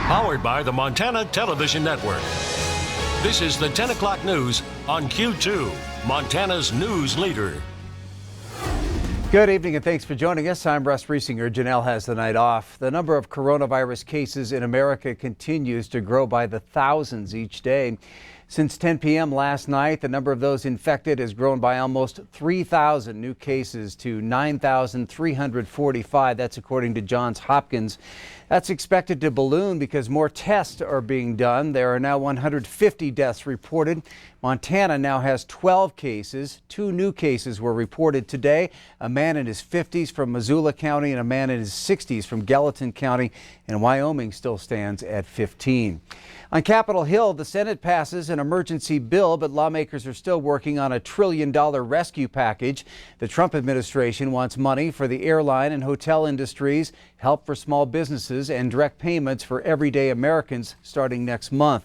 Powered by the Montana Television Network. This is the 10 o'clock news on Q2, Montana's news leader. Good evening and thanks for joining us. I'm Russ Riesinger. Janelle has the night off. The number of coronavirus cases in America continues to grow by the thousands each day. Since 10 p.m. last night, the number of those infected has grown by almost 3,000 new cases to 9,345. That's according to Johns Hopkins. That's expected to balloon because more tests are being done. There are now 150 deaths reported. Montana now has 12 cases. 2 new cases were reported today. A man in his 50s from Missoula County and a man in his 60s from Gallatin County. And Wyoming still stands at 15. On Capitol Hill, the Senate passes an emergency bill, but lawmakers are still working on a $1 trillion rescue package. The Trump administration wants money for the airline and hotel industries, help for small businesses, and direct payments for everyday Americans starting next month.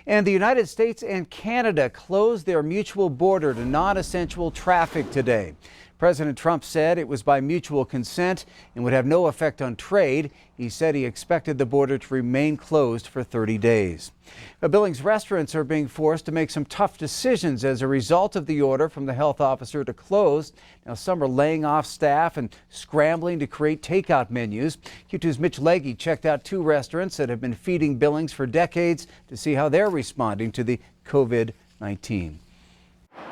And the United States and Canada closed their mutual border to non-essential traffic today. President Trump said it was by mutual consent and would have no effect on trade. He said he expected the border to remain closed for 30 days. Billings restaurants are being forced to make some tough decisions as a result of the order from the health officer to close. Now, some are laying off staff and scrambling to create takeout menus. Q2's Mitch Legge checked out 2 restaurants that have been feeding Billings for decades to see how they're responding to the COVID-19.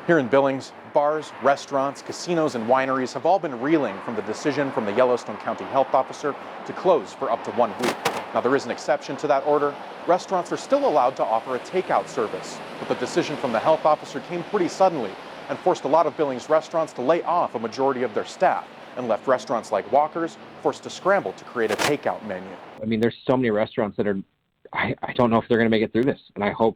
Here in Billings, bars, restaurants, casinos, and wineries have all been reeling from the decision from the Yellowstone County health officer to close for up to 1 week. Now, there is an exception to that order. Restaurants are still allowed to offer a takeout service, but the decision from the health officer came pretty suddenly and forced a lot of Billings restaurants to lay off a majority of their staff and left restaurants like Walker's forced to scramble to create a takeout menu. I mean, there's so many restaurants that are I don't know if they're going to make it through this, and I hope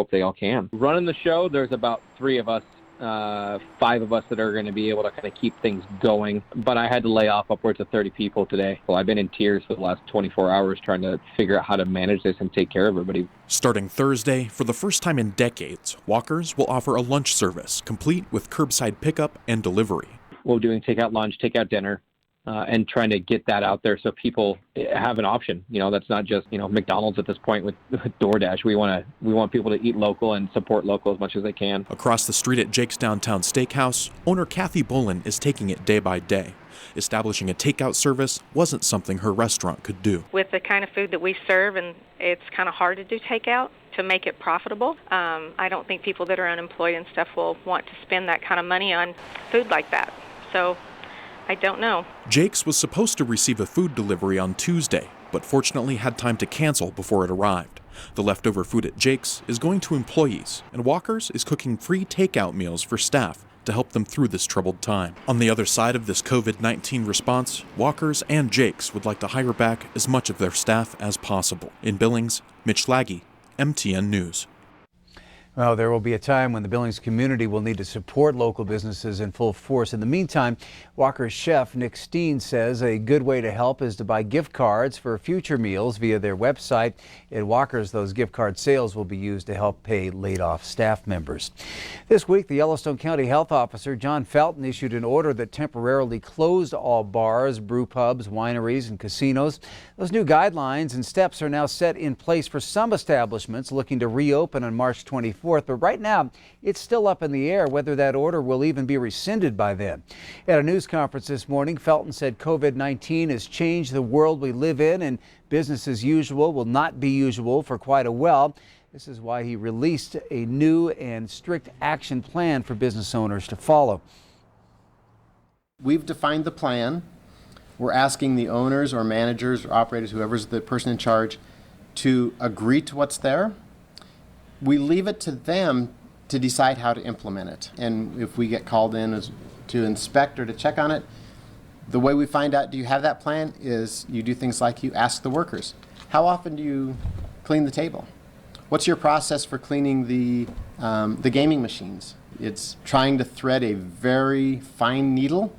they all can. Running the show, there's about 3 of us, 5 of us that are going to be able to kind of keep things going, but I had to lay off upwards of 30 people today. Well, I've been in tears for the last 24 hours trying to figure out how to manage this and take care of everybody. Starting Thursday, for the first time in decades, Walker's will offer a lunch service complete with curbside pickup and delivery. We're doing takeout lunch, takeout dinner, and trying to get that out there so people have an option. You know, that's not just, McDonald's at this point with DoorDash. We want people to eat local and support local as much as they can. Across the street at Jake's Downtown Steakhouse, owner Kathy Bolin is taking it day by day. Establishing a takeout service wasn't something her restaurant could do. With the kind of food that we serve, and it's kind of hard to do takeout to make it profitable. I don't think people that are unemployed and stuff will want to spend that kind of money on food like that. So I don't know. Jake's was supposed to receive a food delivery on Tuesday, but fortunately had time to cancel before it arrived. The leftover food at Jake's is going to employees, and Walker's is cooking free takeout meals for staff to help them through this troubled time. On the other side of this COVID-19 response, Walker's and Jake's would like to hire back as much of their staff as possible. In Billings, Mitch Legge, MTN News. Well, there will be a time when the Billings community will need to support local businesses in full force. In the meantime, Walker's chef Nick Steen says a good way to help is to buy gift cards for future meals via their website. At Walker's, those gift card sales will be used to help pay laid-off staff members. This week, the Yellowstone County Health Officer John Felton issued an order that temporarily closed all bars, brew pubs, wineries, and casinos. Those new guidelines and steps are now set in place for some establishments looking to reopen on March 24th. But right now, it's still up in the air whether that order will even be rescinded by then. At a news conference this morning, Felton said COVID-19 has changed the world we live in, and business as usual will not be usual for quite a while. This is why he released a new and strict action plan for business owners to follow. We've defined the plan. We're asking the owners or managers or operators, whoever's the person in charge, to agree to what's there. We leave it to them to decide how to implement it. And if we get called in to inspect or to check on it, the way we find out, do you have that plan, is you do things like you ask the workers, how often do you clean the table? What's your process for cleaning the gaming machines? It's trying to thread a very fine needle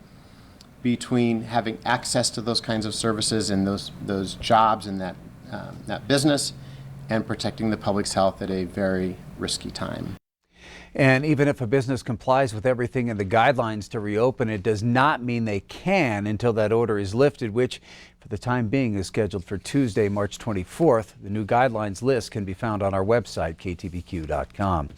between having access to those kinds of services and those jobs in that business, and protecting the public's health at a very risky time. And even if a business complies with everything in the guidelines to reopen, it does not mean they can until that order is lifted, which for for the time being is scheduled for Tuesday, March 24th. The new guidelines list can be found on our website, ktvq.com.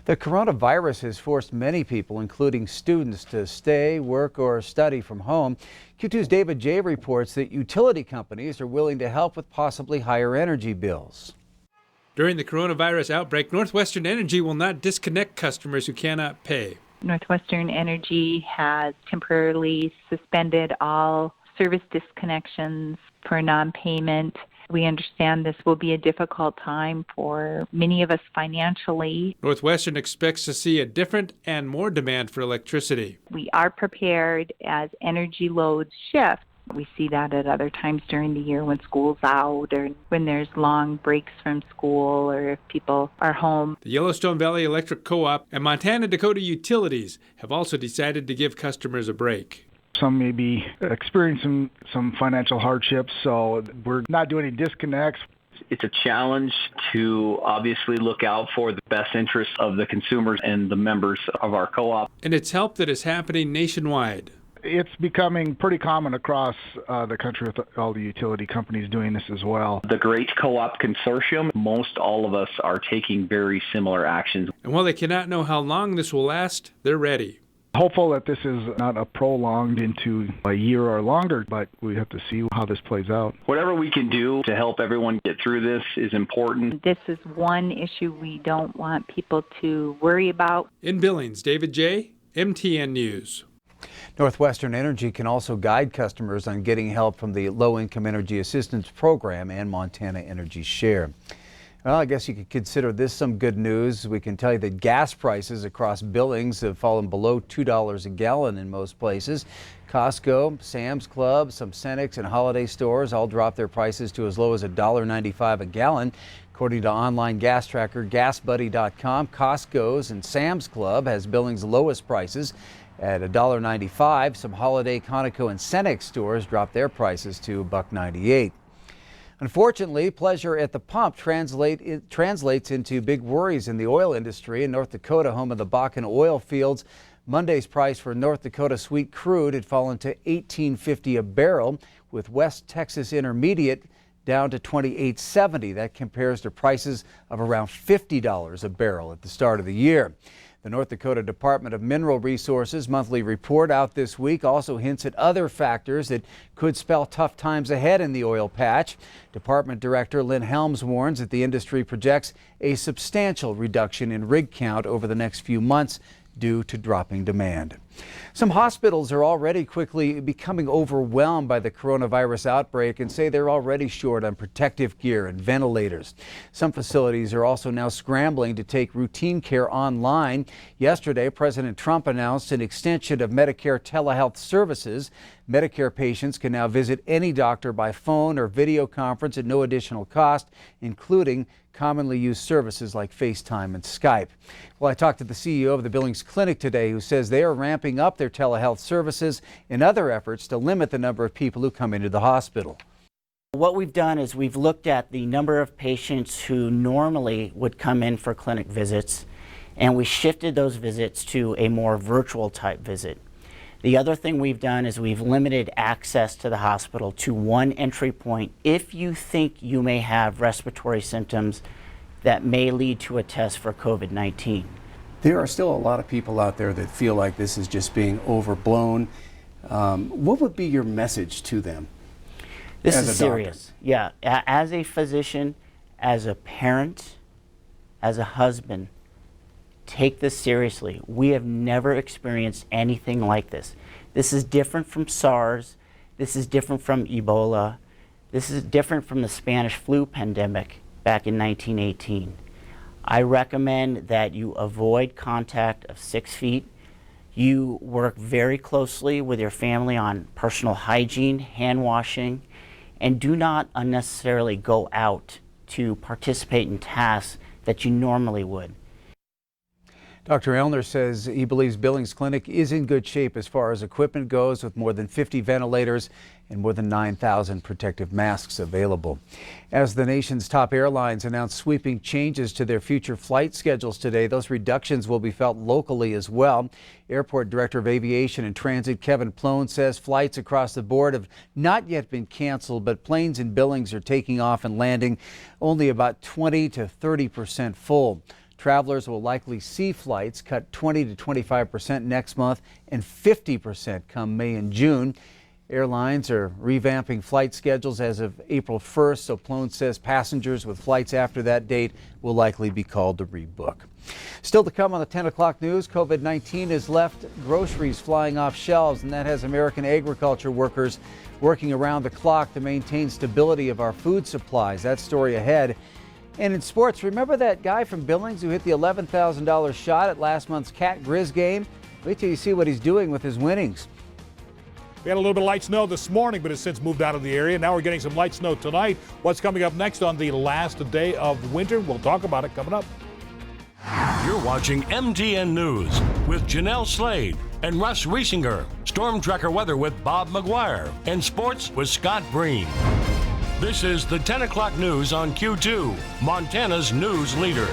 The coronavirus has forced many people, including students, to stay, work, or study from home. Q2's David J. reports that utility companies are willing to help with possibly higher energy bills. During the coronavirus outbreak, Northwestern Energy will not disconnect customers who cannot pay. Northwestern Energy has temporarily suspended all service disconnections for non-payment. We understand this will be a difficult time for many of us financially. Northwestern expects to see a different and more demand for electricity. We are prepared as energy loads shift. We see that at other times during the year when school's out or when there's long breaks from school or if people are home. The Yellowstone Valley Electric Co-op and Montana Dakota Utilities have also decided to give customers a break. Some may be experiencing some financial hardships, so we're not doing any disconnects. It's a challenge to obviously look out for the best interests of the consumers and the members of our co-op. And it's help that is happening nationwide. It's becoming pretty common across the country with all the utility companies doing this as well. The Great Co-op Consortium, most all of us are taking very similar actions. And while they cannot know how long this will last, they're ready. Hopeful that this is not a prolonged into a year or longer, but we have to see how this plays out. Whatever we can do to help everyone get through this is important. This is one issue we don't want people to worry about. In Billings, David J., MTN News. Northwestern Energy can also guide customers on getting help from the Low-Income Energy Assistance Program and Montana Energy Share. Well, I guess you could consider this some good news. We can tell you that gas prices across Billings have fallen below $2 a gallon in most places. Costco, Sam's Club, some Cenex and holiday stores all dropped their prices to as low as $1.95 a gallon. According to online gas tracker GasBuddy.com, Costco's and Sam's Club has Billings' lowest prices at $1.95. Some holiday, Conoco, and Cenex stores dropped their prices to $1.98. Unfortunately, pleasure at the pump translates into big worries in the oil industry. In North Dakota, home of the Bakken oil fields, Monday's price for North Dakota sweet crude had fallen to $18.50 a barrel, with West Texas Intermediate down to $28.70. That compares to prices of around $50 a barrel at the start of the year. The North Dakota Department of Mineral Resources monthly report out this week also hints at other factors that could spell tough times ahead in the oil patch. Department Director Lynn Helms warns that the industry projects a substantial reduction in rig count over the next few months due to dropping demand. Some hospitals are already quickly becoming overwhelmed by the coronavirus outbreak and say they're already short on protective gear and ventilators. Some facilities are also now scrambling to take routine care online. Yesterday, President Trump announced an extension of Medicare telehealth services. Medicare patients can now visit any doctor by phone or video conference at no additional cost, including commonly used services like FaceTime and Skype. Well, I talked to the CEO of the Billings Clinic today, who says they are ramping up their telehealth services in other efforts to limit the number of people who come into the hospital. What we've done is we've looked at the number of patients who normally would come in for clinic visits, and we shifted those visits to a more virtual type visit. The other thing we've done is we've limited access to the hospital to one entry point if you think you may have respiratory symptoms that may lead to a test for COVID-19. There are still a lot of people out there that feel like this is just being overblown. What would be your message to them? This is serious. Yeah, as a physician, as a parent, as a husband, take this seriously. We have never experienced anything like this. This is different from SARS. This is different from Ebola. This is different from the Spanish flu pandemic back in 1918. I recommend that you avoid contact of 6 feet. You work very closely with your family on personal hygiene, hand washing, and do not unnecessarily go out to participate in tasks that you normally would. Dr. Elner says he believes Billings Clinic is in good shape as far as equipment goes, with more than 50 ventilators and more than 9,000 protective masks available. As the nation's top airlines announce sweeping changes to their future flight schedules today, those reductions will be felt locally as well. Airport Director of Aviation and Transit Kevin Plone says flights across the board have not yet been canceled, but planes in Billings are taking off and landing only about 20 to 30% full. Travelers will likely see flights cut 20 to 25% next month and 50% come May and June. Airlines are revamping flight schedules as of April 1st, so Plone says passengers with flights after that date will likely be called to rebook. Still to come on the 10 o'clock news, COVID-19 has left groceries flying off shelves, and that has American agriculture workers working around the clock to maintain stability of our food supplies. That story ahead. And in sports, remember that guy from Billings who hit the $11,000 shot at last month's Cat Grizz game? Wait till you see what he's doing with his winnings. We had a little bit of light snow this morning, but it's since moved out of the area. Now we're getting some light snow tonight. What's coming up next on the last day of winter? We'll talk about it coming up. You're watching MTN News with Janelle Slade and Russ Riesinger. Storm Tracker weather with Bob McGuire. And sports with Scott Breen. This is the 10 o'clock news on Q2, Montana's news leader.